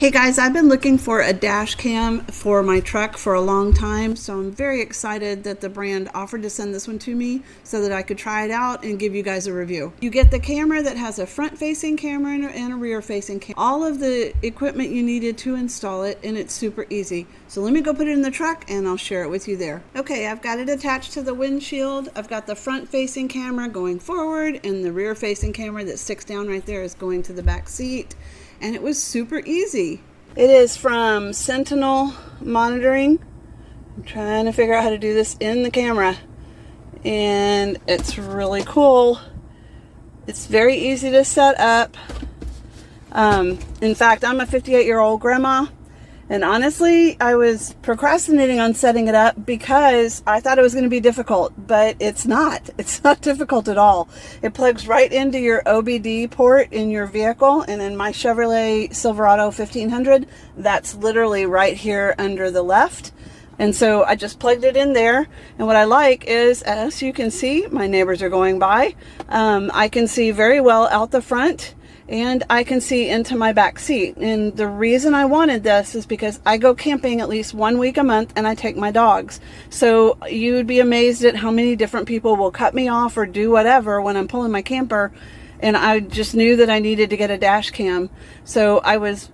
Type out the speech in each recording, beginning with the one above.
Hey guys, I've been looking for a dash cam for my truck for a long time, so I'm very excited that the brand offered to send this one to me so that I could try it out and give you guys a review. You get the camera that has a front-facing camera and a rear-facing camera. All of the equipment you needed to install it, and it's super easy. So let me go put it in the truck and I'll share it with you there. Okay, I've got it attached to the windshield. I've got the front-facing camera going forward, and the rear-facing camera that sticks down right there is going to the back seat. And it was super easy. It is from Sentinel Monitoring. I'm trying to figure out how to do this in the camera. And it's really cool. It's very easy to set up. In fact, I'm a 58-year-old grandma. And honestly, I was procrastinating on setting it up because I thought it was going to be difficult, but it's not. It's not difficult at all. It plugs right into your OBD port in your vehicle, and in my Chevrolet Silverado 1500, that's literally right here under the left. And so I just plugged it in there, and what I like is, as you can see, my neighbors are going by. I can see very well out the front, and I can see into my back seat. And the reason I wanted this is because I go camping at least 1 week a month and I take my dogs. So you'd be amazed at how many different people will cut me off or do whatever when I'm pulling my camper. And I just knew that I needed to get a dash cam. So I was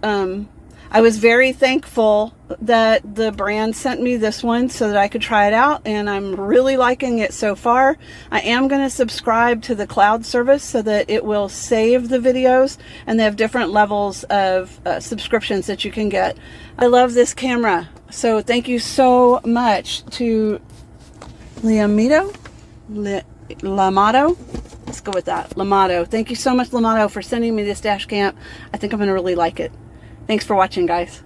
very thankful that the brand sent me this one so that I could try it out, and I'm really liking it so far. I am going to subscribe to the cloud service so that it will save the videos, and they have different levels of subscriptions that you can get. I love this camera, so thank you so much to LAMTTO. Let's go with that. LAMTTO. Thank you so much, LAMTTO, for sending me this dash cam. I think I'm going to really like it. Thanks for watching, guys.